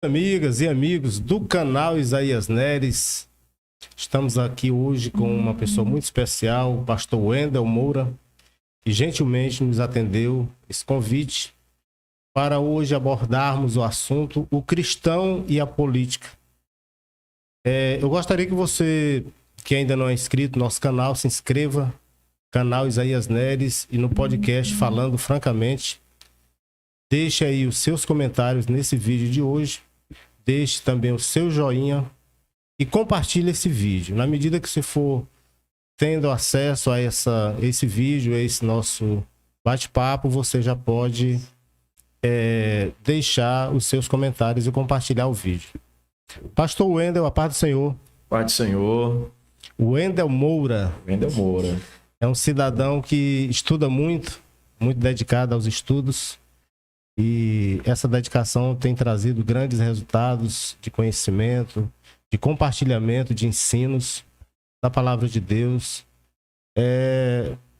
Amigas e amigos do canal Isaías Neres, estamos aqui hoje com uma pessoa muito especial, o pastor Wendel Moura, que gentilmente nos atendeu esse convite para hoje abordarmos o assunto o cristão e a política. Eu gostaria que você, que ainda não é inscrito no nosso canal, se inscreva, canal Isaías Neres, e no podcast Falando Francamente. Deixe aí os seus comentários nesse vídeo de hoje. Deixe também o seu joinha e compartilhe esse vídeo. Na medida que você for tendo acesso a esse vídeo, a esse nosso bate-papo, você já pode deixar os seus comentários e compartilhar o vídeo. Pastor Wendel, a paz do Senhor. Paz do Senhor. Wendel Moura. Wendel Moura. É um cidadão que estuda muito, muito dedicado aos estudos. E essa dedicação tem trazido grandes resultados de conhecimento, de compartilhamento de ensinos da palavra de Deus,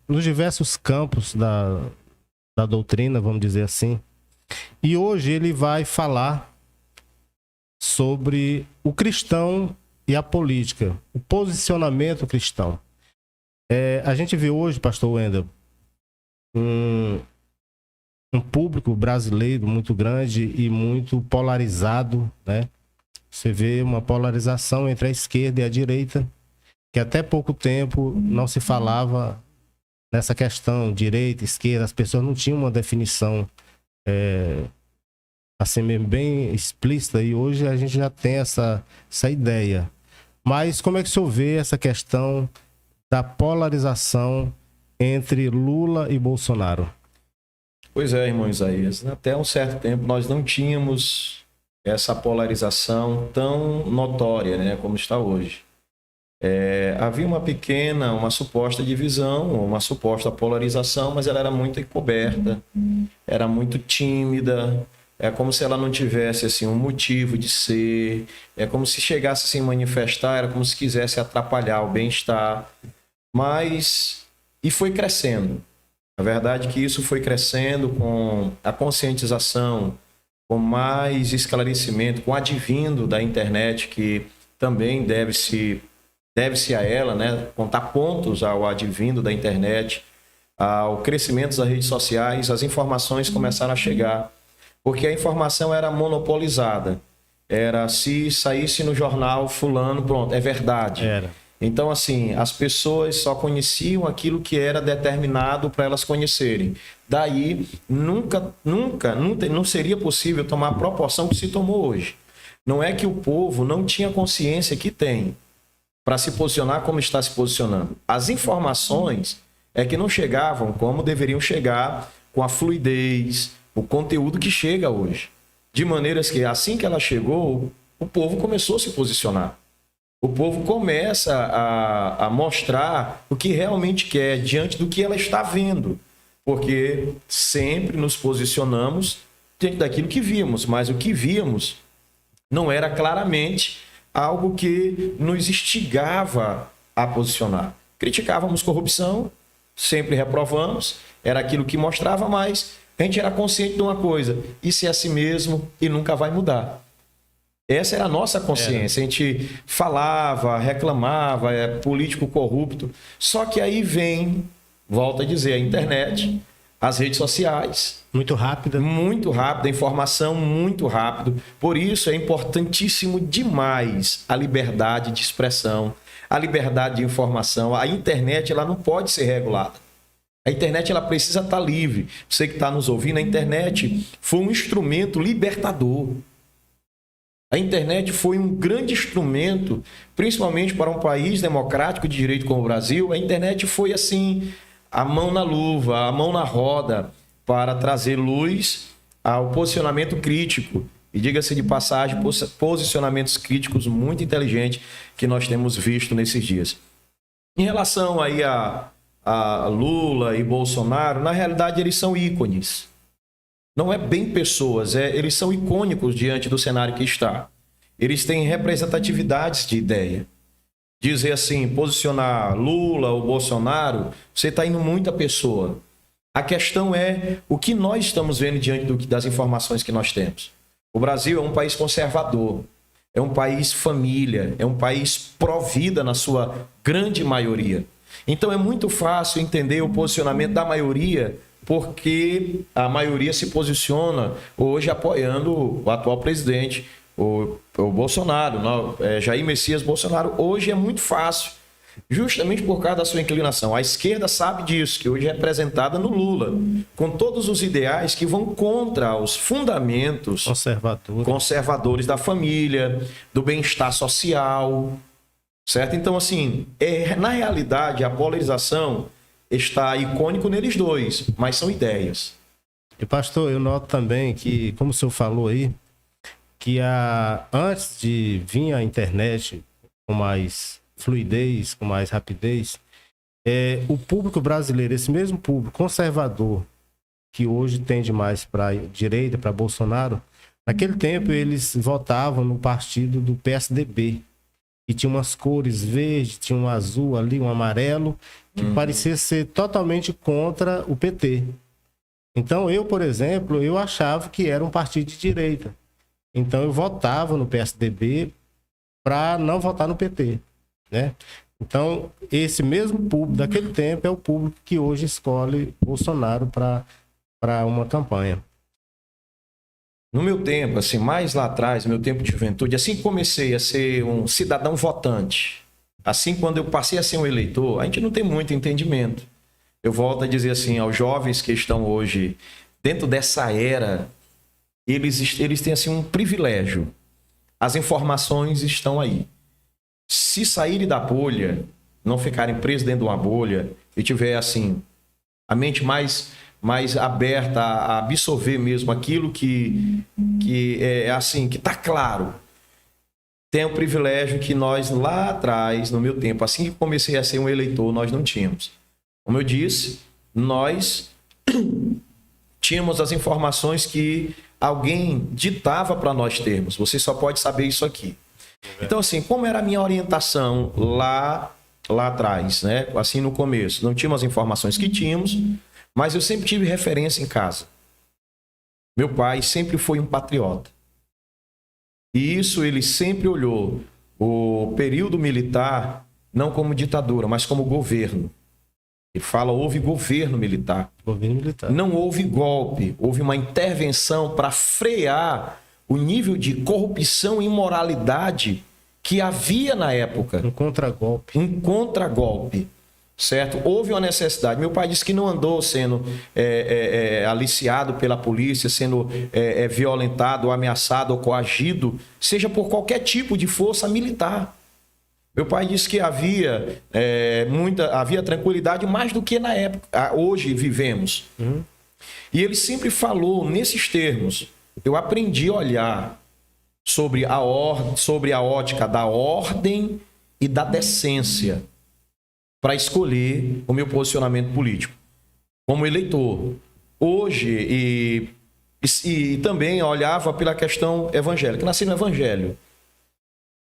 nos diversos campos da doutrina, vamos dizer assim. E hoje ele vai falar sobre o cristão e a política, o posicionamento cristão. A gente vê hoje, pastor Wendel, um público brasileiro muito grande e muito polarizado, né? Você vê uma polarização entre a esquerda e a direita, que até pouco tempo não se falava nessa questão, direita, esquerda, as pessoas não tinham uma definição assim mesmo, bem explícita, e hoje a gente já tem essa ideia. Mas como é que o senhor vê essa questão da polarização entre Lula e Bolsonaro? Pois é, irmão Isaías. Até um certo tempo nós não tínhamos essa polarização tão notória, né, como está hoje. Havia uma suposta divisão, uma suposta polarização, mas ela era muito encoberta, era muito tímida, é como se ela não tivesse assim, um motivo de ser, é como se chegasse a se manifestar, era como se quisesse atrapalhar o bem-estar, e foi crescendo. A verdade é que isso foi crescendo com a conscientização, com mais esclarecimento, com o advindo da internet, que também deve-se a ela, né? Contar pontos ao advindo da internet, ao crescimento das redes sociais, as informações começaram a chegar, porque a informação era monopolizada. Era se saísse no jornal fulano, pronto, é verdade. Era. Então, assim, as pessoas só conheciam aquilo que era determinado para elas conhecerem. Daí, nunca não seria possível tomar a proporção que se tomou hoje. Não é que o povo não tinha consciência que tem para se posicionar como está se posicionando. As informações é que não chegavam como deveriam chegar, com a fluidez, o conteúdo que chega hoje. De maneiras que, assim que ela chegou, o povo começou a se posicionar. O povo começa a mostrar o que realmente quer diante do que ela está vendo. Porque sempre nos posicionamos diante daquilo que vimos, mas o que víamos não era claramente algo que nos instigava a posicionar. Criticávamos corrupção, sempre reprovamos, era aquilo que mostrava, mas a gente era consciente de uma coisa: isso é assim mesmo e nunca vai mudar. Essa era a nossa consciência. A gente falava, reclamava, político corrupto. Só que aí vem, volto a dizer, a internet, as redes sociais. Muito rápida. Muito rápida, informação muito rápido. Por isso é importantíssimo demais a liberdade de expressão, a liberdade de informação. A internet, ela não pode ser regulada. A internet, ela precisa estar livre. Você que está nos ouvindo, a internet foi um instrumento libertador. A internet foi um grande instrumento, principalmente para um país democrático de direito como o Brasil. A internet foi, assim, a mão na luva, a mão na roda, para trazer luz ao posicionamento crítico. E diga-se de passagem, posicionamentos críticos muito inteligentes que nós temos visto nesses dias. Em relação aí a Lula e Bolsonaro, na realidade eles são ícones. Não é bem pessoas, eles são icônicos diante do cenário que está. Eles têm representatividades de ideia. Dizer assim, posicionar Lula ou Bolsonaro, você está indo muita pessoa. A questão é o que nós estamos vendo diante das informações que nós temos. O Brasil é um país conservador, é um país família, é um país pró-vida na sua grande maioria. Então é muito fácil entender o posicionamento da maioria, porque a maioria se posiciona hoje apoiando o atual presidente, o Bolsonaro, Jair Messias Bolsonaro. Hoje é muito fácil, justamente por causa da sua inclinação. A esquerda sabe disso, que hoje é representada no Lula, com todos os ideais que vão contra os fundamentos conservadores da família, do bem-estar social, certo? Então, assim, na realidade, a polarização está icônico neles dois, mas são ideias. E, pastor, eu noto também que, como o senhor falou aí, que antes de vir a internet com mais fluidez, com mais rapidez, o público brasileiro, esse mesmo público conservador, que hoje tende mais para a direita, para Bolsonaro, naquele tempo eles votavam no partido do PSDB, que tinha umas cores verde, tinha um azul ali, um amarelo, que parecia ser totalmente contra o PT. Então eu, por exemplo, eu achava que era um partido de direita. Então eu votava no PSDB para não votar no PT, né? Então esse mesmo público daquele tempo é o público que hoje escolhe Bolsonaro para uma campanha. No meu tempo, assim, mais lá atrás, meu tempo de juventude, assim que comecei a ser um cidadão votante, assim quando eu passei a ser um eleitor, a gente não tem muito entendimento. Eu volto a dizer assim, aos jovens que estão hoje dentro dessa era, eles têm assim um privilégio. As informações estão aí. Se saírem da bolha, não ficarem presos dentro de uma bolha e tiver assim a mente mais aberta a absorver mesmo aquilo que é assim, que está claro. Tem o privilégio que nós lá atrás, no meu tempo, assim que comecei a ser um eleitor, nós não tínhamos. Como eu disse, nós tínhamos as informações que alguém ditava para nós termos. Você só pode saber isso aqui. Então, assim, como era a minha orientação lá atrás, né? Assim, no começo, não tínhamos as informações que tínhamos, mas eu sempre tive referência em casa. Meu pai sempre foi um patriota. E isso ele sempre olhou o período militar não como ditadura, mas como governo. Ele fala, houve governo militar. Governo militar. Não houve golpe, houve uma intervenção para frear o nível de corrupção e imoralidade que havia na época. Um contragolpe. Um contragolpe, certo? Houve uma necessidade. Meu pai disse que não andou sendo aliciado pela polícia, sendo violentado, ameaçado ou coagido, seja por qualquer tipo de força militar. Meu pai disse que havia tranquilidade mais do que na época, hoje vivemos. E ele sempre falou nesses termos. Eu aprendi a olhar sobre a ótica da ordem e da decência para escolher o meu posicionamento político como eleitor. Hoje, e também olhava pela questão evangélica. Nasci no evangelho.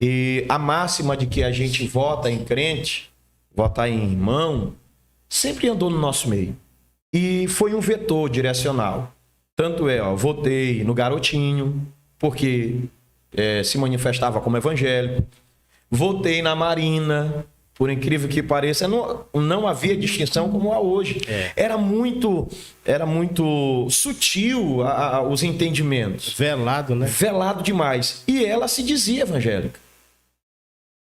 E a máxima de que a gente vota em crente, votar em irmão, sempre andou no nosso meio. E foi um vetor direcional. Tanto votei no Garotinho, porque se manifestava como evangélico. Votei na Marina, por incrível que pareça, não havia distinção como há hoje. Era muito sutil os entendimentos. Velado, né? Velado demais. E ela se dizia evangélica.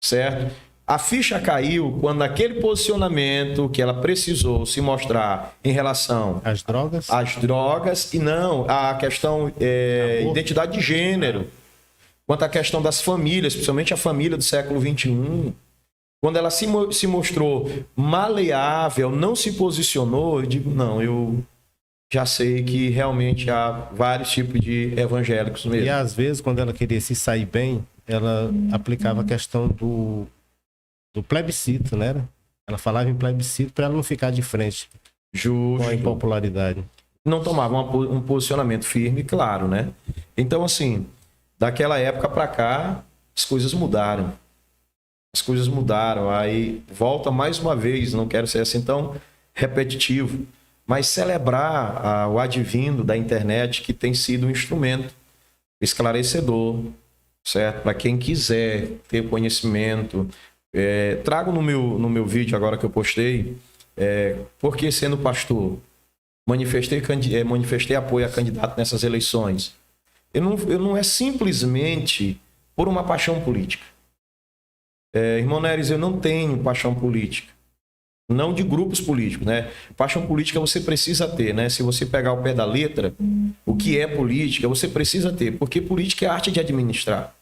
Certo? A ficha caiu quando aquele posicionamento que ela precisou se mostrar em relação às drogas e não a questão identidade de gênero, quanto à questão das famílias, principalmente a família do século XXI. Quando ela se mostrou maleável, não se posicionou, eu digo, não, eu já sei que realmente há vários tipos de evangélicos mesmo. E às vezes, quando ela queria se sair bem, ela aplicava a questão do plebiscito, né? Ela falava em plebiscito para ela não ficar de frente com a impopularidade. Não tomava um posicionamento firme, claro, né? Então, assim, daquela época para cá, as coisas mudaram. As coisas mudaram. Aí volta mais uma vez, não quero ser assim tão repetitivo, mas celebrar o advindo da internet, que tem sido um instrumento esclarecedor, certo? Para quem quiser ter conhecimento. Trago no meu vídeo agora que eu postei, porque sendo pastor, manifestei apoio a candidato nessas eleições. Eu não é simplesmente por uma paixão política. Irmão Neres, eu não tenho paixão política. Não de grupos políticos, né? Paixão política você precisa ter, né? Se você pegar o pé da letra, o que é política, você precisa ter, porque política é arte de administrar.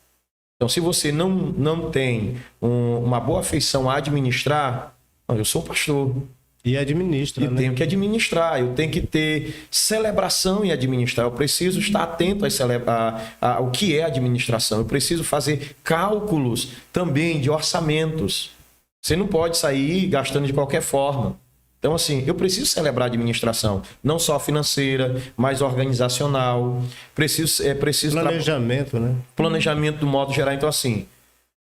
Então, se você não tem uma boa afeição a administrar, eu sou pastor. E administra, E tenho que administrar, eu tenho que ter celebração em administrar, eu preciso estar atento ao que é administração, eu preciso fazer cálculos também de orçamentos. Você não pode sair gastando de qualquer forma. Então, assim, eu preciso celebrar a administração, não só financeira, mas organizacional. Preciso planejamento, né? Planejamento do modo geral. Então, assim,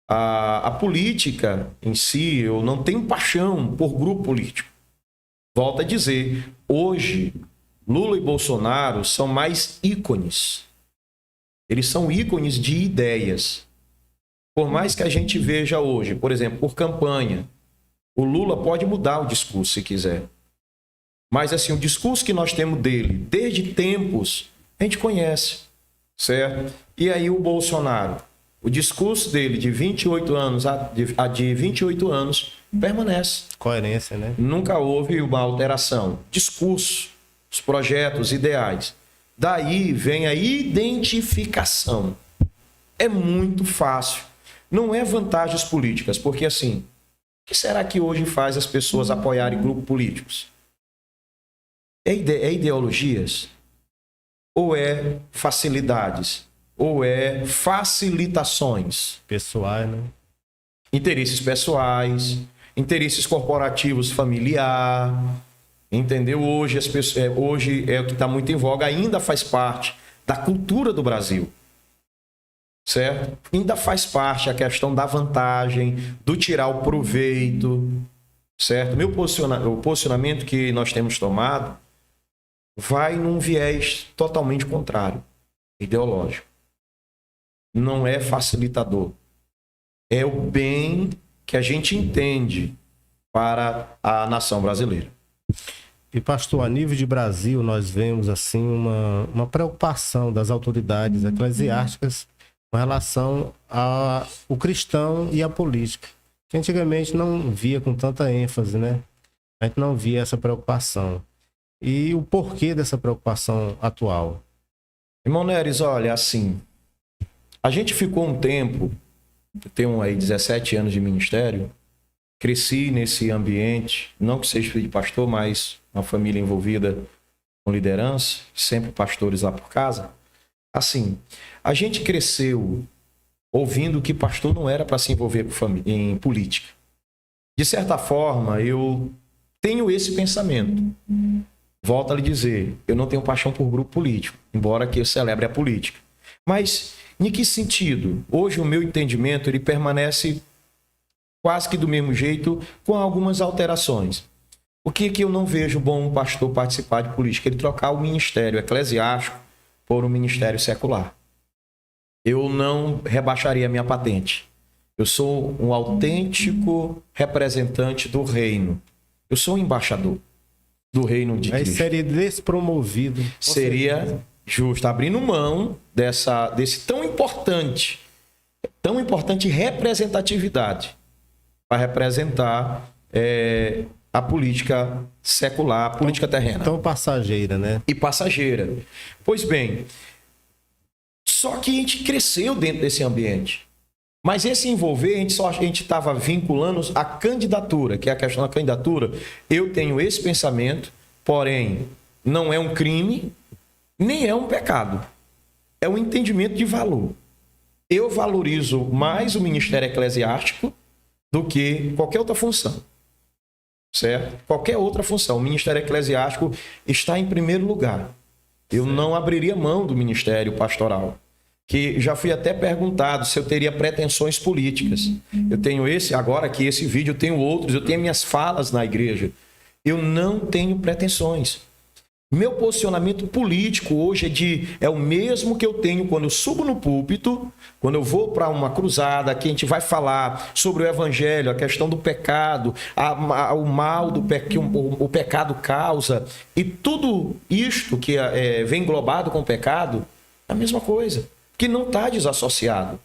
a política em si, eu não tenho paixão por grupo político. Volto a dizer, hoje, Lula e Bolsonaro são mais ícones. Eles são ícones de ideias. Por mais que a gente veja hoje, por exemplo, por campanha, o Lula pode mudar o discurso se quiser. Mas, assim, o discurso que nós temos dele, desde tempos, a gente conhece, certo? E aí o Bolsonaro, o discurso dele de 28 anos a de 28 anos permanece. Coerência, né? Nunca houve uma alteração. Discurso, os projetos, ideais. Daí vem a identificação. É muito fácil. Não é vantagens políticas, porque assim, o que será que hoje faz as pessoas apoiarem grupos políticos? É ideologias? Ou é facilidades? Ou é facilitações? Pessoais, né? Interesses pessoais, interesses corporativos familiar, entendeu? Hoje é o que está muito em voga, ainda faz parte da cultura do Brasil. Certo? Ainda faz parte a questão da vantagem, do tirar o proveito, certo? O posicionamento que nós temos tomado vai num viés totalmente contrário, ideológico. Não é facilitador. É o bem que a gente entende para a nação brasileira. E, pastor, a nível de Brasil, nós vemos assim uma preocupação das autoridades eclesiásticas com relação ao cristão e à política, que antigamente não via com tanta ênfase, né? A gente não via essa preocupação. E o porquê dessa preocupação atual? Irmão Neres, olha, assim, a gente ficou um tempo, eu tenho aí 17 anos de ministério, cresci nesse ambiente, não que seja filho de pastor, mas uma família envolvida com liderança, sempre pastores lá por casa. Assim, a gente cresceu ouvindo que pastor não era para se envolver em política. De certa forma, eu tenho esse pensamento. Volto a lhe dizer, eu não tenho paixão por grupo político, embora que eu celebre a política. Mas, em que sentido? Hoje o meu entendimento ele permanece quase que do mesmo jeito, com algumas alterações. O que eu não vejo bom um pastor participar de política? Ele trocar o ministério eclesiástico por um ministério secular. Eu não rebaixaria a minha patente. Eu sou um autêntico representante do reino. Eu sou um embaixador do reino de Cristo. Aí seria despromovido. Seria justo, abrindo mão desse tão importante representatividade para representar a política secular, a política terrena. Tão passageira, né? E passageira. Pois bem, só que a gente cresceu dentro desse ambiente. Mas esse envolver, a gente estava vinculando a candidatura, que é a questão da candidatura. Eu tenho esse pensamento, porém, não é um crime, nem é um pecado. É um entendimento de valor. Eu valorizo mais o ministério eclesiástico do que qualquer outra função. Certo? Qualquer outra função. O ministério eclesiástico está em primeiro lugar. Eu não abriria mão do ministério pastoral. Que já fui até perguntado se eu teria pretensões políticas. Eu tenho agora aqui esse vídeo, eu tenho outros, eu tenho minhas falas na igreja. Eu não tenho pretensões. Meu posicionamento político hoje é o mesmo que eu tenho quando eu subo no púlpito, quando eu vou para uma cruzada, que a gente vai falar sobre o evangelho, a questão do pecado, o mal que o pecado causa, e tudo isto que vem englobado com o pecado, é a mesma coisa, que não está desassociado.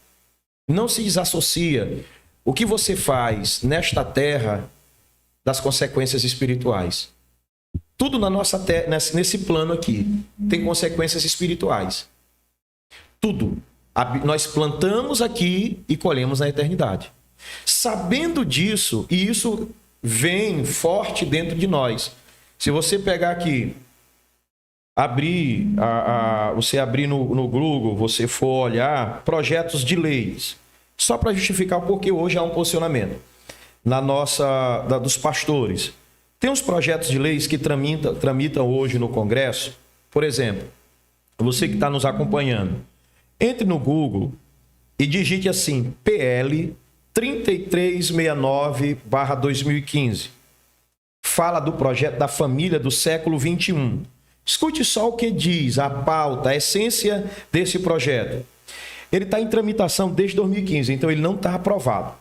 Não se desassocia. O que você faz nesta terra das consequências espirituais. Tudo na nossa terra, nesse plano aqui, tem consequências espirituais. Tudo. Nós plantamos aqui e colhemos na eternidade. Sabendo disso, e isso vem forte dentro de nós. Se você pegar aqui, você abrir no Google, você for olhar projetos de leis, só para justificar o porquê hoje há um posicionamento dos pastores. Tem uns projetos de leis que tramitam hoje no Congresso. Por exemplo, você que está nos acompanhando, entre no Google e digite assim, PL 3369/2015. Fala do projeto da família do século 21. Escute só o que diz a pauta, a essência desse projeto. Ele está em tramitação desde 2015, então ele não está aprovado.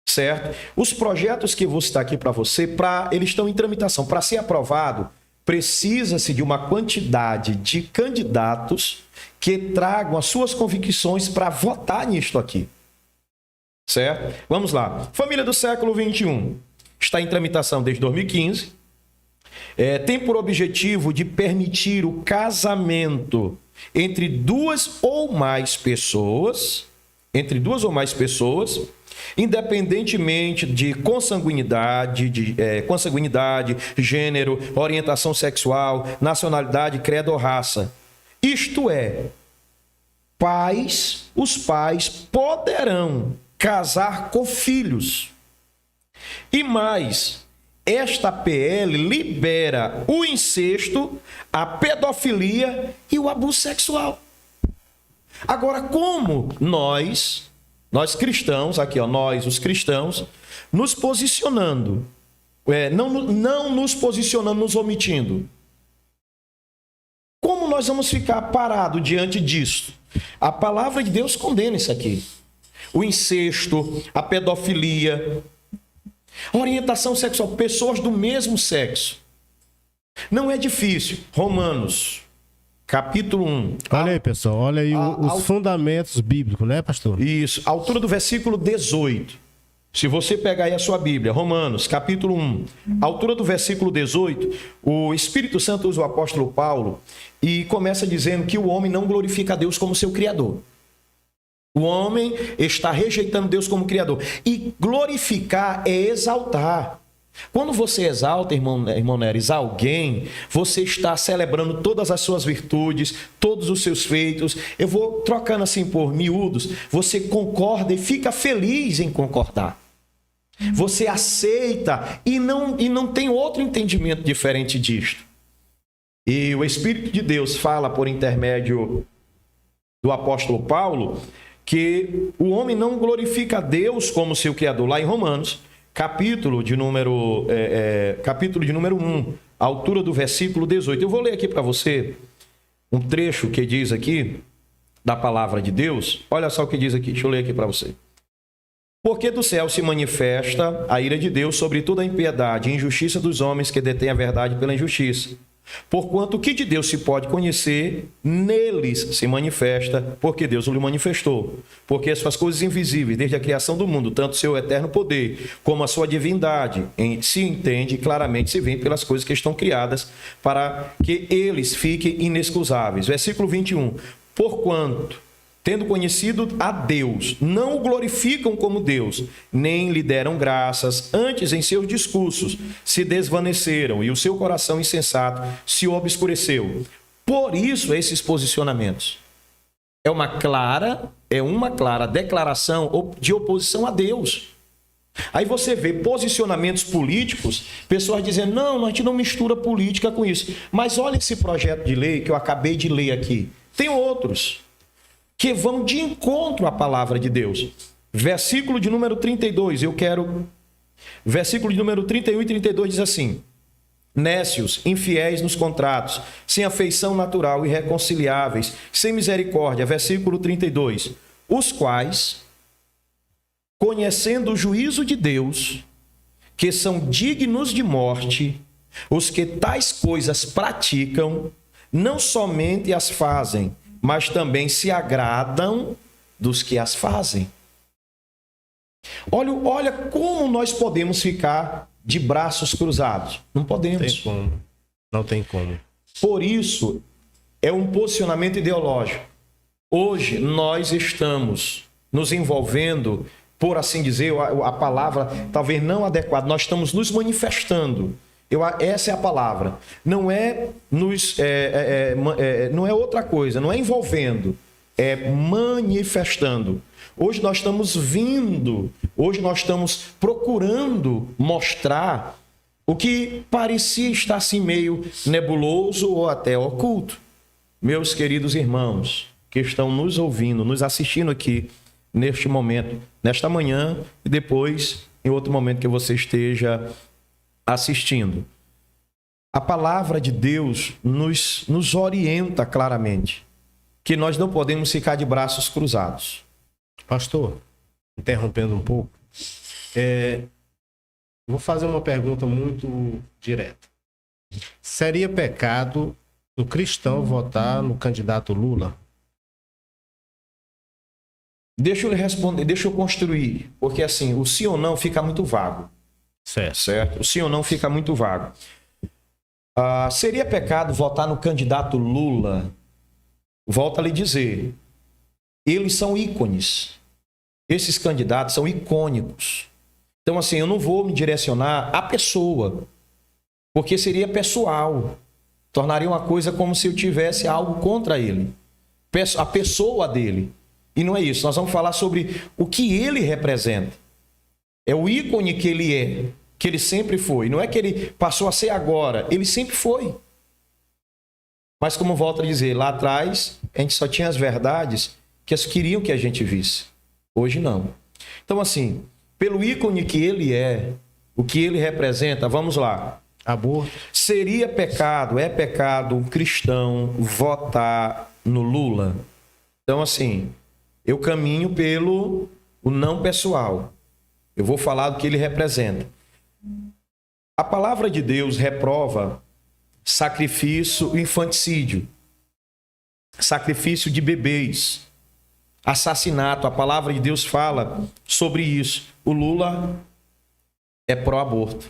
Certo? Os projetos que eu vou citar aqui para você, eles estão em tramitação. Para ser aprovado, precisa-se de uma quantidade de candidatos que tragam as suas convicções para votar nisto aqui. Certo? Vamos lá. Família do século 21 está em tramitação desde 2015. Tem por objetivo de permitir o casamento entre duas ou mais pessoas, independentemente de consanguinidade, gênero, orientação sexual, nacionalidade, credo ou raça. Isto é, os pais poderão casar com filhos. E mais, esta PL libera o incesto, a pedofilia e o abuso sexual. Agora, como nós cristãos, aqui ó, nós os cristãos, nos posicionando, não nos posicionando, nos omitindo. Como nós vamos ficar parados diante disso? A palavra de Deus condena isso aqui. O incesto, a pedofilia, a orientação sexual, pessoas do mesmo sexo. Não é difícil. Romanos, capítulo 1. Olha aí, pessoal, olha aí os fundamentos bíblicos, né, pastor? Isso, a altura do versículo 18. Se você pegar aí a sua Bíblia, Romanos, capítulo 1, a altura do versículo 18, o Espírito Santo usa o apóstolo Paulo e começa dizendo que o homem não glorifica a Deus como seu Criador. O homem está rejeitando Deus como Criador. E glorificar é exaltar. Quando você exalta, irmão Neres, alguém, você está celebrando todas as suas virtudes, todos os seus feitos. Eu vou trocando assim por miúdos. Você concorda e fica feliz em concordar. Você aceita e não tem outro entendimento diferente disto. E o Espírito de Deus fala por intermédio do apóstolo Paulo que o homem não glorifica a Deus como seu Criador. Lá em Romanos, capítulo de número 1, a altura do versículo 18. Eu vou ler aqui para você um trecho que diz aqui da palavra de Deus. Olha só o que diz aqui, deixa eu ler aqui para você. Porque do céu se manifesta a ira de Deus sobre toda a impiedade e injustiça dos homens que detêm a verdade pela injustiça. Porquanto o que de Deus se pode conhecer, neles se manifesta, porque Deus o lhe manifestou. Porque as suas coisas invisíveis, desde a criação do mundo, tanto o seu eterno poder, como a sua divindade, se entende claramente, se vê pelas coisas que estão criadas, para que eles fiquem inexcusáveis. Versículo 21. Porquanto, tendo conhecido a Deus, não o glorificam como Deus, nem lhe deram graças, antes em seus discursos se desvaneceram e o seu coração insensato se obscureceu. Por isso, esses posicionamentos. É uma clara declaração de oposição a Deus. Aí você vê posicionamentos políticos, pessoas dizendo, não, a gente não mistura política com isso. Mas olha esse projeto de lei que eu acabei de ler aqui. Tem outros que vão de encontro à palavra de Deus. Versículo de número 32, versículo de número 31 e 32 diz assim: nécios, infiéis nos contratos, sem afeição natural, irreconciliáveis, sem misericórdia. Versículo 32. Os quais, conhecendo o juízo de Deus, que são dignos de morte, os que tais coisas praticam, não somente as fazem, mas também se agradam dos que as fazem. Olha como nós podemos ficar de braços cruzados. Não podemos. Tem como. Não tem como. Por isso, é um posicionamento ideológico. Hoje, nós estamos nos envolvendo, por assim dizer, a palavra talvez não adequada, nós estamos nos manifestando. Essa é a palavra. Não é não é outra coisa, não é envolvendo, é manifestando. Hoje nós estamos hoje nós estamos procurando mostrar o que parecia estar assim meio nebuloso ou até oculto. Meus queridos irmãos que estão nos ouvindo, nos assistindo aqui neste momento, nesta manhã e depois em outro momento que você esteja assistindo. A palavra de Deus nos orienta claramente que nós não podemos ficar de braços cruzados. Pastor, interrompendo um pouco, vou fazer uma pergunta muito direta. Seria pecado o cristão votar no candidato Lula? Deixa eu lhe responder, deixa eu construir, porque assim, o sim ou não fica muito vago. Certo? O sim ou não fica muito vago. Seria pecado votar no candidato Lula? Volto a lhe dizer, eles são ícones. Esses candidatos são icônicos. Então, assim, eu não vou me direcionar à pessoa, porque seria pessoal. Tornaria uma coisa como se eu tivesse algo contra ele. A pessoa dele. E não é isso. Nós vamos falar sobre o que ele representa. É o ícone que ele é, que ele sempre foi. Não é que ele passou a ser agora, ele sempre foi. Mas como volto a dizer, lá atrás a gente só tinha as verdades que eles queriam que a gente visse. Hoje não. Então assim, pelo ícone que ele é, o que ele representa, vamos lá. Aborto. Seria pecado, é pecado um cristão votar no Lula? Então assim, eu caminho pelo o não pessoal. Eu vou falar do que ele representa. A palavra de Deus reprova sacrifício e infanticídio, sacrifício de bebês, assassinato. A palavra de Deus fala sobre isso. O Lula é pró-aborto.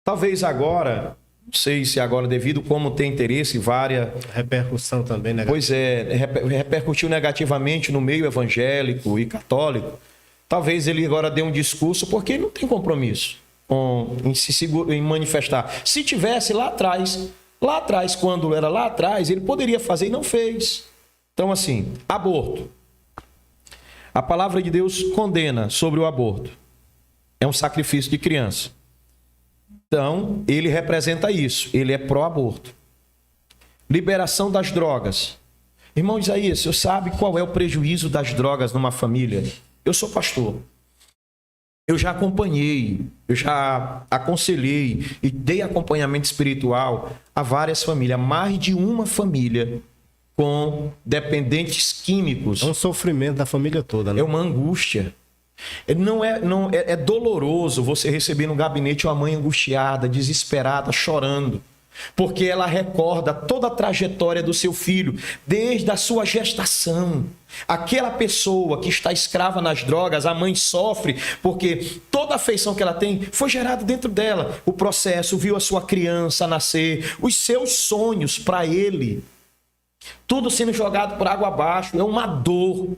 Talvez agora, não sei se agora devido como tem interesse várias... Repercussão também negativa. Pois é, repercutiu negativamente no meio evangélico e católico. Talvez ele agora dê um discurso porque ele não tem compromisso em manifestar. Se tivesse lá atrás, quando era lá atrás, ele poderia fazer e não fez. Então assim, aborto. A palavra de Deus condena sobre o aborto. É um sacrifício de criança. Então, ele representa isso. Ele é pró-aborto. Liberação das drogas. Irmão Isaías, você sabe qual é o prejuízo das drogas numa família? Eu sou pastor. Eu já acompanhei, eu já aconselhei e dei acompanhamento espiritual a várias famílias. Mais de uma família com dependentes químicos. É um sofrimento da família toda, né? É uma angústia. É doloroso você receber no gabinete uma mãe angustiada, desesperada, chorando, porque ela recorda toda a trajetória do seu filho, desde a sua gestação. Aquela pessoa que está escrava nas drogas, a mãe sofre, porque toda a afeição que ela tem foi gerada dentro dela. O processo, viu a sua criança nascer, os seus sonhos para ele, tudo sendo jogado por água abaixo. É uma dor.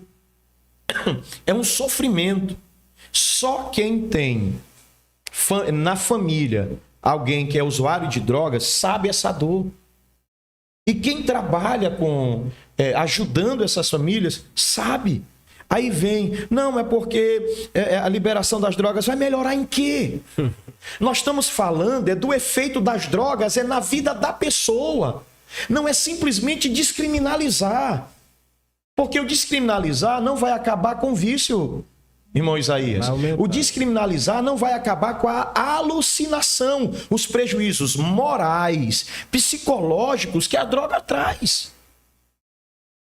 É um sofrimento. Só quem tem na família alguém que é usuário de drogas sabe essa dor. E quem trabalha ajudando essas famílias sabe. Aí vem, não, é porque a liberação das drogas vai melhorar em quê? Nós estamos falando do efeito das drogas, na vida da pessoa. Não é simplesmente descriminalizar. Porque o descriminalizar não vai acabar com o vício. irmão Isaías? O descriminalizar não vai acabar com a alucinação, os prejuízos morais, psicológicos que a droga traz.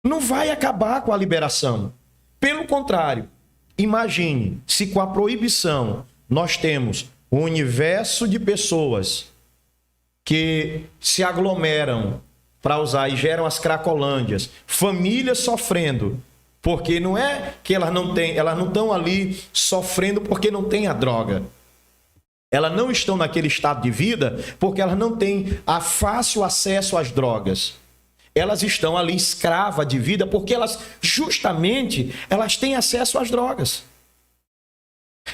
Não vai acabar com a liberação. Pelo contrário, imagine se com a proibição nós temos um universo de pessoas que se aglomeram para usar e geram as cracolândias, famílias sofrendo, porque não é que elas não estão ali sofrendo porque não tem a droga. Elas não estão naquele estado de vida porque elas não têm fácil acesso às drogas. Elas estão ali escravas de vida porque elas têm acesso às drogas.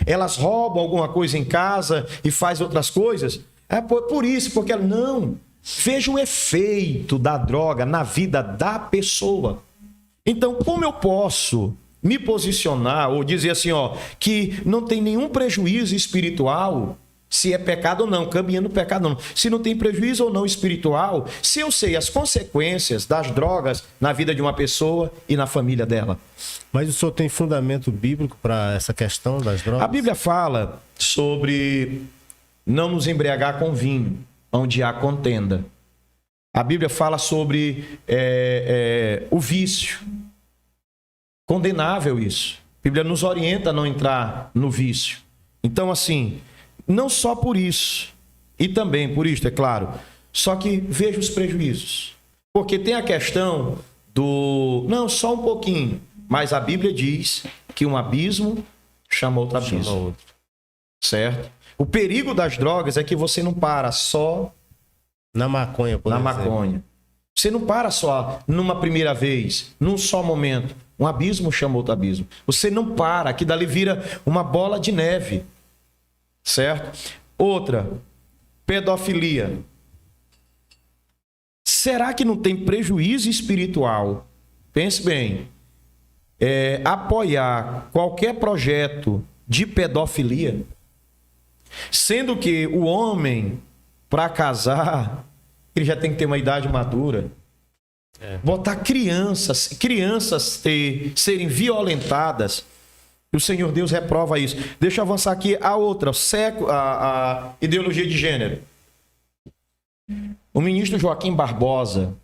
Elas roubam alguma coisa em casa e fazem outras coisas. É por isso, porque não. Veja o efeito da droga na vida da pessoa. Então, como eu posso me posicionar ou dizer assim, que não tem nenhum prejuízo espiritual, se é pecado ou não, caminhando no pecado ou não, se não tem prejuízo ou não espiritual, se eu sei as consequências das drogas na vida de uma pessoa e na família dela? Mas o senhor tem fundamento bíblico para essa questão das drogas? A Bíblia fala sobre não nos embriagar com vinho, onde há contenda. A Bíblia fala sobre o vício. Condenável isso. A Bíblia nos orienta a não entrar no vício. Então, assim, não só por isso, e também por isso, é claro, só que veja os prejuízos. Porque tem a questão não, só um pouquinho, mas a Bíblia diz que um abismo chama outro abismo. Certo? O perigo das drogas é que você não para só na maconha, por exemplo. Maconha. Você não para só numa primeira vez, num só momento. Um abismo chama outro abismo. Você não para, que dali vira uma bola de neve. Certo? Outra, pedofilia. Será que não tem prejuízo espiritual? Pense bem. Apoiar qualquer projeto de pedofilia, sendo que o homem, para casar, ele já tem que ter uma idade madura. Botar crianças serem violentadas. E o Senhor Deus reprova isso. Deixa eu avançar aqui a outra, a ideologia de gênero. O ministro Joaquim Barbosa,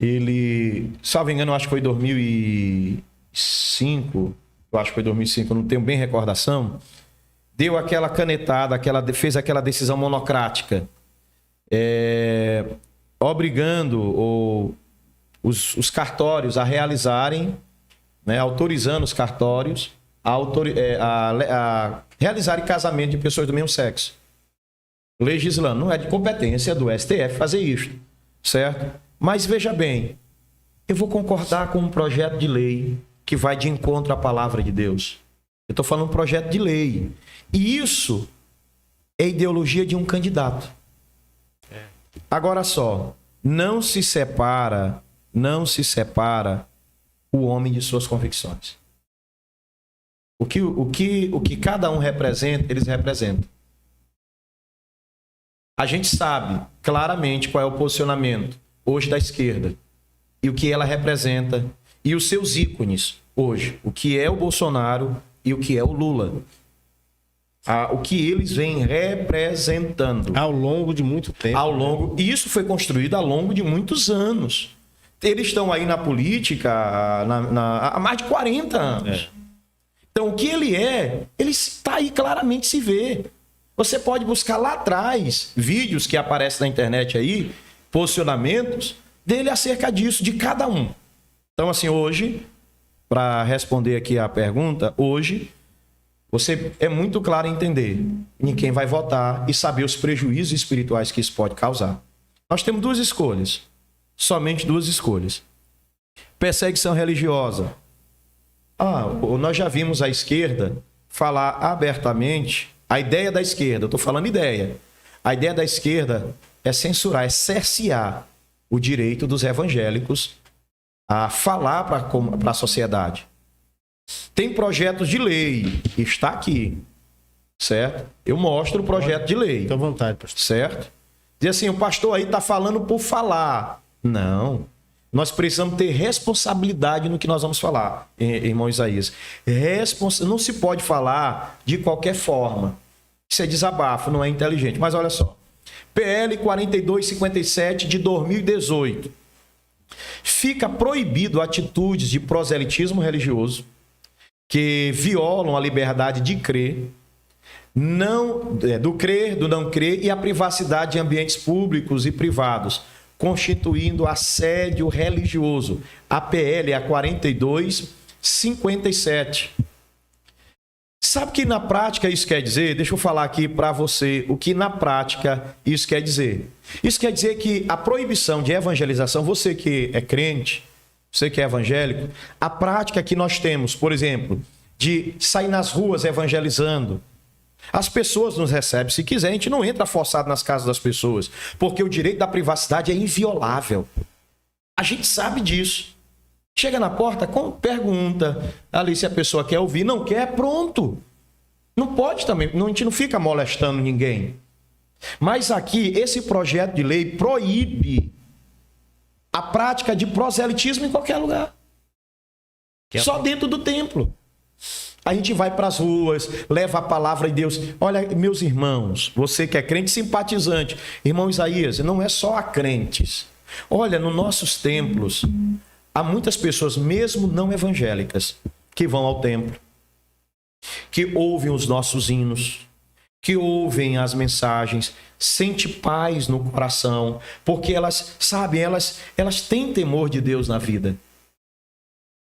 ele, salvo engano, eu acho que foi 2005, não tenho bem recordação, deu aquela canetada, fez aquela decisão monocrática, obrigando os cartórios a realizarem, autorizando os cartórios a realizarem casamento de pessoas do mesmo sexo. Legislando. Não é de competência do STF fazer isso, certo? Mas veja bem, eu vou concordar com um projeto de lei que vai de encontro à palavra de Deus. Eu estou falando um projeto de lei. E isso é ideologia de um candidato. Agora só, não se separa o homem de suas convicções. O que cada um representa, eles representam. A gente sabe claramente qual é o posicionamento hoje da esquerda e o que ela representa e os seus ícones hoje. O que é o Bolsonaro e o que é o Lula. O que eles vêm representando. Ao longo de muito tempo. Isso foi construído ao longo de muitos anos. Eles estão aí na política há mais de 40 anos. Então, o que ele está aí claramente se vê. Você pode buscar lá atrás vídeos que aparecem na internet aí, posicionamentos dele acerca disso, de cada um. Então, assim, hoje, para responder aqui a pergunta, hoje, você é muito claro em entender em quem vai votar e saber os prejuízos espirituais que isso pode causar. Nós temos duas escolhas. Somente duas escolhas. Perseguição religiosa. Nós já vimos a esquerda falar abertamente. A ideia da esquerda, eu estou falando ideia. A ideia da esquerda é censurar, é cercear o direito dos evangélicos a falar para a sociedade. Tem projetos de lei, que está aqui, certo? Eu mostro o projeto de lei. Fique à vontade, pastor. Certo? Diz assim, o pastor aí está falando por falar. Não. Nós precisamos ter responsabilidade no que nós vamos falar, irmão Isaías. Não se pode falar de qualquer forma. Isso é desabafo, não é inteligente. Mas olha só. PL 4257 de 2018. Fica proibido atitudes de proselitismo religioso que violam a liberdade de crer, do crer, do não crer e a privacidade de ambientes públicos e privados, constituindo assédio religioso. A PL é a 4257. Sabe o que na prática isso quer dizer? Deixa eu falar aqui para você o que na prática isso quer dizer. Isso quer dizer que a proibição de evangelização, você que é crente, você que é evangélico, a prática que nós temos, por exemplo, de sair nas ruas evangelizando, as pessoas nos recebem se quiser, a gente não entra forçado nas casas das pessoas, porque o direito da privacidade é inviolável. A gente sabe disso. Chega na porta, pergunta ali se a pessoa quer ouvir. Não quer, pronto. Não pode também, a gente não fica molestando ninguém. Mas aqui, esse projeto de lei proíbe a prática de proselitismo em qualquer lugar. Só dentro do templo. A gente vai para as ruas, leva a palavra de Deus. Olha, meus irmãos, você que é crente simpatizante, irmão Isaías, não é só a crentes. Olha, nos nossos templos, há muitas pessoas, mesmo não evangélicas, que vão ao templo, que ouvem os nossos hinos, que ouvem as mensagens, sente paz no coração, porque elas, sabem, elas têm temor de Deus na vida.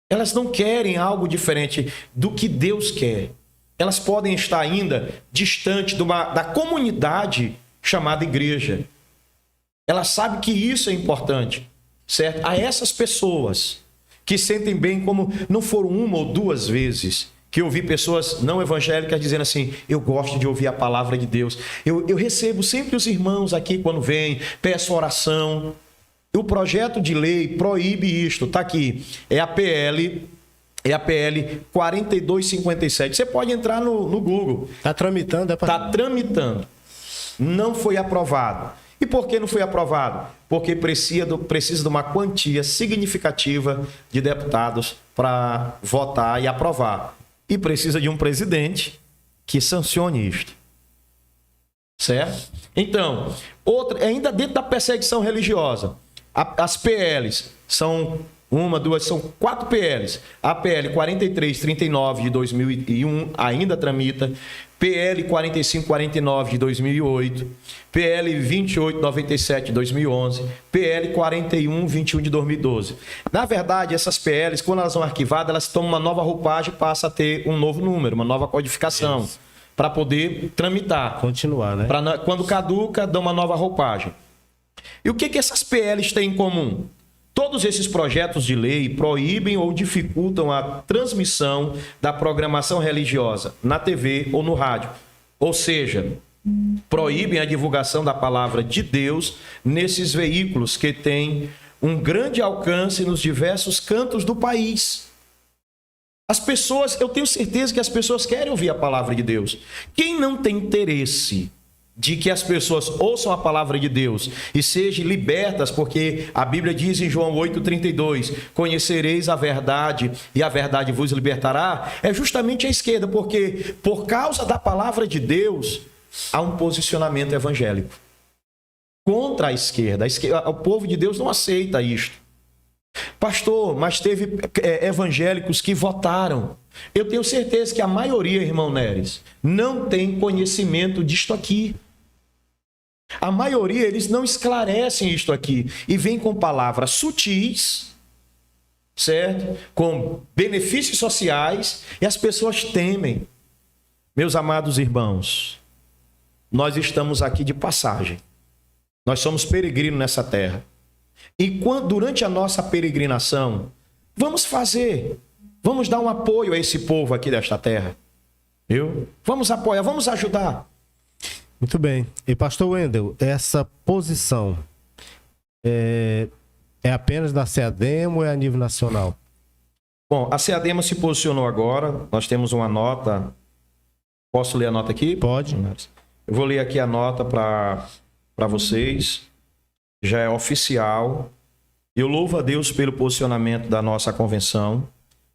Elas não querem algo diferente do que Deus quer. Elas podem estar ainda distante da comunidade chamada igreja. Elas sabem que isso é importante, certo? A essas pessoas que sentem bem, como não foram uma ou duas vezes que eu vi pessoas não evangélicas dizendo assim: eu gosto de ouvir a palavra de Deus. Eu recebo sempre os irmãos aqui quando vêm, peço oração. O projeto de lei proíbe isto, está aqui, é a PL 4257. Você pode entrar no Google. Está tramitando? Está tramitando. Não foi aprovado. E por que não foi aprovado? Porque precisa de uma quantia significativa de deputados para votar e aprovar. E precisa de um presidente que sancione isto. Certo? Então, ainda dentro da perseguição religiosa, as PLs são são 4 PLs. A PL 4339 de 2001 ainda tramita, PL 4549 de 2008, PL 2897 de 2011, PL 4121 de 2012. Na verdade, essas PLs, quando elas são arquivadas, elas tomam uma nova roupagem e passam a ter um novo número, uma nova codificação, para poder tramitar. Continuar, né? Quando caduca, dá uma nova roupagem. E o que essas PLs têm em comum? Todos esses projetos de lei proíbem ou dificultam a transmissão da programação religiosa na TV ou no rádio. Ou seja, proíbem a divulgação da palavra de Deus nesses veículos que têm um grande alcance nos diversos cantos do país. As pessoas, eu tenho certeza que as pessoas querem ouvir a palavra de Deus. Quem não tem interesse de que as pessoas ouçam a palavra de Deus e sejam libertas, porque a Bíblia diz em João 8,32, conhecereis a verdade e a verdade vos libertará, é justamente a esquerda, porque por causa da palavra de Deus, há um posicionamento evangélico contra a esquerda. O povo de Deus não aceita isto. Pastor, mas teve evangélicos que votaram. Eu tenho certeza que a maioria, irmão Neres, não tem conhecimento disto aqui. A maioria, eles não esclarecem isto aqui e vêm com palavras sutis, certo? Com benefícios sociais, e as pessoas temem. Meus amados irmãos, nós estamos aqui de passagem. Nós somos peregrinos nessa terra. E durante a nossa peregrinação, vamos dar um apoio a esse povo aqui desta terra. Viu? Vamos apoiar, vamos ajudar. Muito bem. E pastor Wendel, essa posição é apenas da CEADEMA ou é a nível nacional? Bom, a CEADEMA se posicionou agora. Nós temos uma nota. Posso ler a nota aqui? Pode. Eu vou ler aqui a nota para vocês. Já é oficial Eu louvo a Deus pelo posicionamento da nossa convenção.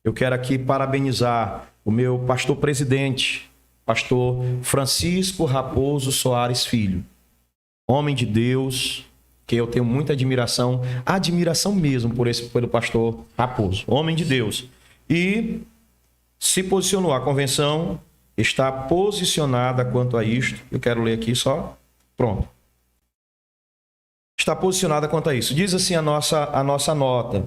Eu quero aqui parabenizar o meu pastor presidente, pastor Francisco Raposo Soares Filho. Homem de Deus, que eu tenho muita admiração mesmo pelo pastor Raposo. Homem de Deus. E se posicionou, a convenção está posicionada quanto a isto. Eu quero ler aqui só. Pronto. Está posicionada quanto a isso. Diz assim a nossa nota.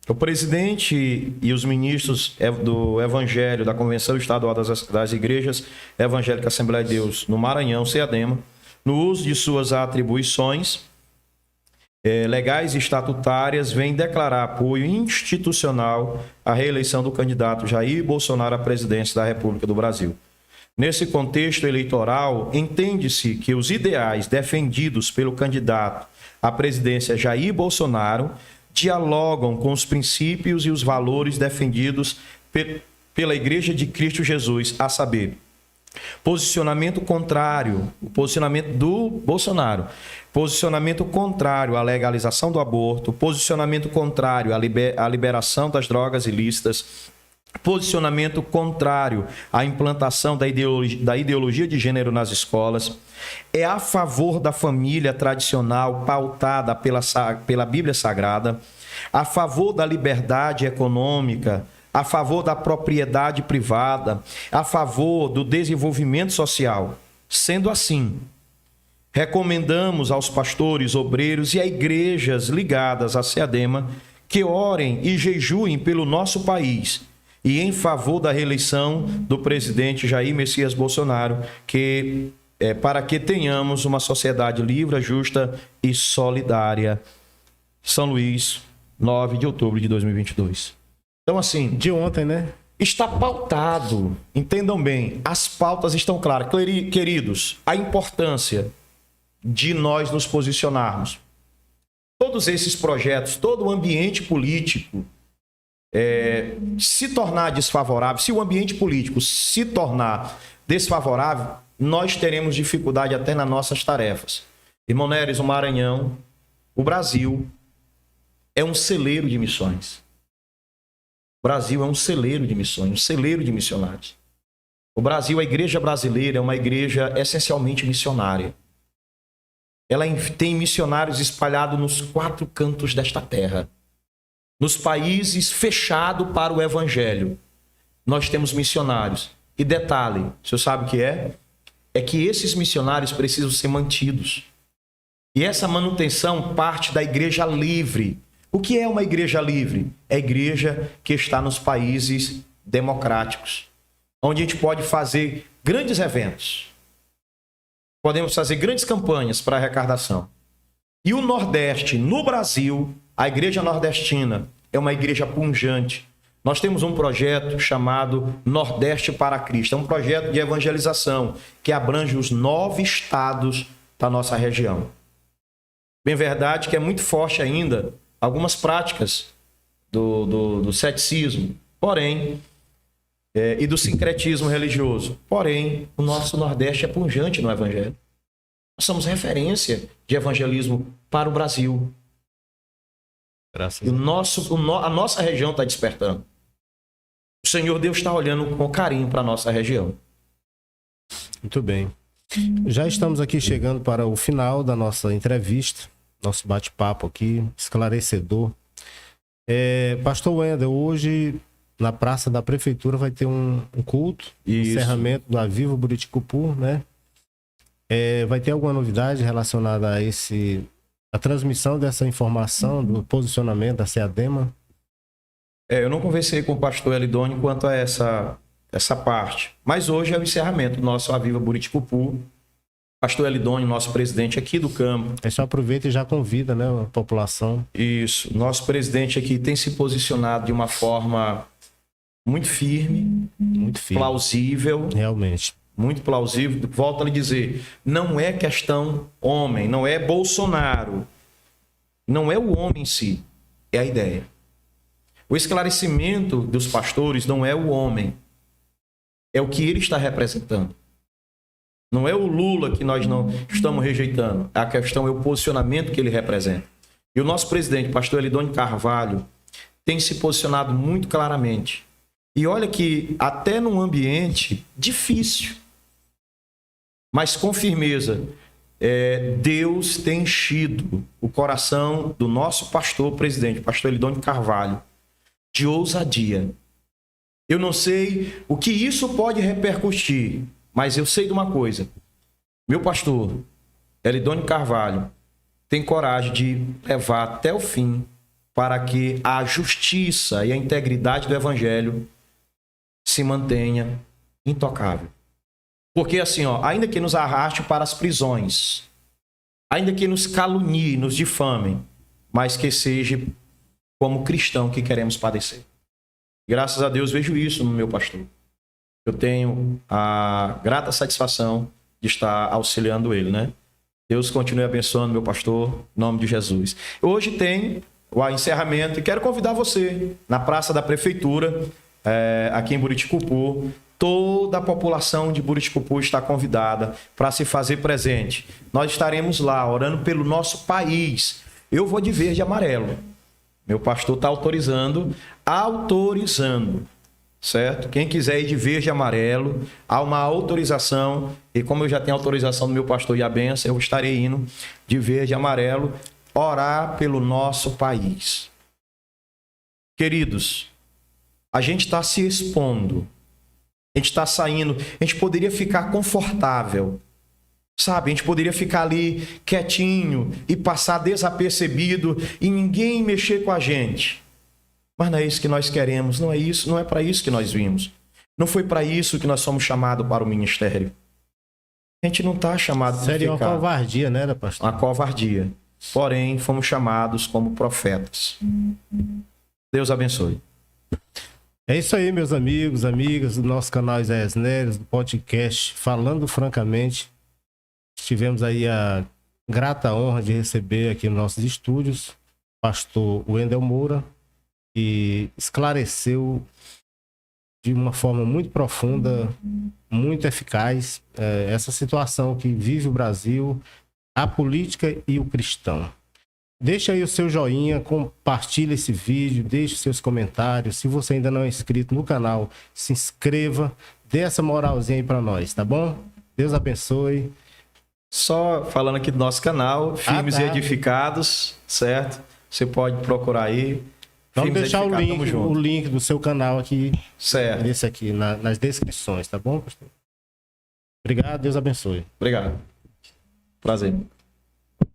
O presidente e os ministros do Evangelho da Convenção Estadual das Igrejas Evangélicas Assembleia de Deus no Maranhão, CEADEMA, no uso de suas atribuições legais e estatutárias, vem declarar apoio institucional à reeleição do candidato Jair Bolsonaro à presidência da República do Brasil. Nesse contexto eleitoral, entende-se que os ideais defendidos pelo candidato à presidência Jair Bolsonaro dialogam com os princípios e os valores defendidos pela Igreja de Cristo Jesus, a saber, posicionamento contrário, o posicionamento do Bolsonaro, posicionamento contrário à legalização do aborto, posicionamento contrário à liberação das drogas ilícitas, posicionamento contrário à implantação da ideologia de gênero nas escolas, é a favor da família tradicional pautada pela Bíblia Sagrada, a favor da liberdade econômica, a favor da propriedade privada, a favor do desenvolvimento social. Sendo assim, recomendamos aos pastores, obreiros e a igrejas ligadas à CEADEMA que orem e jejuem pelo nosso país e em favor da reeleição do presidente Jair Messias Bolsonaro, para que tenhamos uma sociedade livre, justa e solidária. São Luís, 9 de outubro de 2022. Então, assim... De ontem, né? Está pautado. Entendam bem, as pautas estão claras. Queridos, a importância de nós nos posicionarmos. Todos esses projetos, todo o ambiente político se tornar desfavorável, se o ambiente político se tornar desfavorável, nós teremos dificuldade até nas nossas tarefas. Irmão Neres, o Maranhão, o Brasil é um celeiro de missões. O Brasil é um celeiro de missões, um celeiro de missionários. O Brasil, a igreja brasileira, é uma igreja essencialmente missionária. Ela tem missionários espalhados nos 4 cantos desta terra. Nos países fechados para o evangelho, nós temos missionários. E detalhe, o senhor sabe o que é? É que esses missionários precisam ser mantidos. E essa manutenção parte da igreja livre. O que é uma igreja livre? É a igreja que está nos países democráticos, onde a gente pode fazer grandes eventos. Podemos fazer grandes campanhas para arrecadação. E o Nordeste, no Brasil, a igreja nordestina é uma igreja pujante. Nós temos um projeto chamado Nordeste para Cristo. É um projeto de evangelização que abrange os 9 estados da nossa região. Bem verdade que é muito forte ainda algumas práticas do ceticismo, porém, e do sincretismo religioso. Porém, o nosso Nordeste é pujante no evangelho. Nós somos referência de evangelismo para o Brasil. Graças E a nossa região está despertando. O Senhor Deus está olhando com carinho para a nossa região. Muito bem. Já estamos aqui chegando para o final da nossa entrevista, nosso bate-papo aqui, esclarecedor. Pastor Wendel, hoje na Praça da Prefeitura vai ter um culto, encerramento do Aviva Buriticupu, né? Vai ter alguma novidade relacionada a transmissão dessa informação, do posicionamento da CEADEMA? Eu não conversei com o pastor Elidônio quanto a essa parte, mas hoje é o encerramento do nosso Aviva Buriticupu. Pastor Elidônio, nosso presidente aqui do campo. Só aproveita e já convida, né, a população. Isso. Nosso presidente aqui tem se posicionado de uma forma muito firme, plausível. Realmente. Muito plausível. Volto a lhe dizer, não é questão homem, não é Bolsonaro. Não é o homem em si, é a ideia. O esclarecimento dos pastores não é o homem, é o que ele está representando. Não é o Lula que nós não estamos rejeitando. A questão é o posicionamento que ele representa. E o nosso presidente, pastor Elidônio Carvalho, tem se posicionado muito claramente. E olha que até num ambiente difícil, mas com firmeza, Deus tem enchido o coração do nosso pastor presidente, pastor Elidônio Carvalho, de ousadia. Eu não sei o que isso pode repercutir, mas eu sei de uma coisa. Meu pastor Elidônio Carvalho tem coragem de levar até o fim para que a justiça e a integridade do evangelho se mantenha intocável. Porque assim, ainda que nos arraste para as prisões, ainda que nos caluniem, nos difamem, mas que seja como cristão que queremos padecer. Graças a Deus vejo isso no meu pastor. Eu tenho a grata satisfação de estar auxiliando ele, né? Deus continue abençoando meu pastor, em nome de Jesus. Hoje tem o encerramento e quero convidar você na Praça da Prefeitura, aqui em Buriticupu. Toda a população de Buriticupu está convidada para se fazer presente. Nós estaremos lá orando pelo nosso país. Eu vou de verde e amarelo. Meu pastor está autorizando, certo? Quem quiser ir de verde e amarelo, há uma autorização, e como eu já tenho autorização do meu pastor e a benção, eu estarei indo de verde e amarelo, orar pelo nosso país. Queridos, a gente está se expondo, a gente está saindo, a gente poderia ficar confortável, sabe? A gente poderia ficar ali quietinho e passar desapercebido e ninguém mexer com a gente. Mas não é isso que nós queremos, não é isso, não é para isso que nós vimos. Não foi para isso que nós somos chamados para o ministério. A gente não está chamado para Seria ficar... uma covardia, né, pastor? Uma covardia. Porém, fomos chamados como profetas. Deus abençoe. É isso aí, meus amigos, amigas do nosso canal Isaías Neres, do podcast Falando Francamente. Tivemos aí a grata honra de receber aqui nos nossos estúdios o pastor Wendel Moura, que esclareceu de uma forma muito profunda, muito eficaz, essa situação que vive o Brasil, a política e o cristão. Deixa aí o seu joinha, compartilha esse vídeo, deixe seus comentários. Se você ainda não é inscrito no canal, se inscreva, dê essa moralzinha aí para nós, tá bom? Deus abençoe. Só falando aqui do nosso canal, Firmes e Edificados, certo? Você pode procurar aí. Vamos deixar o link do seu canal aqui, certo? Nesse aqui, nas descrições, tá bom, pastor? Obrigado, Deus abençoe. Obrigado. Prazer.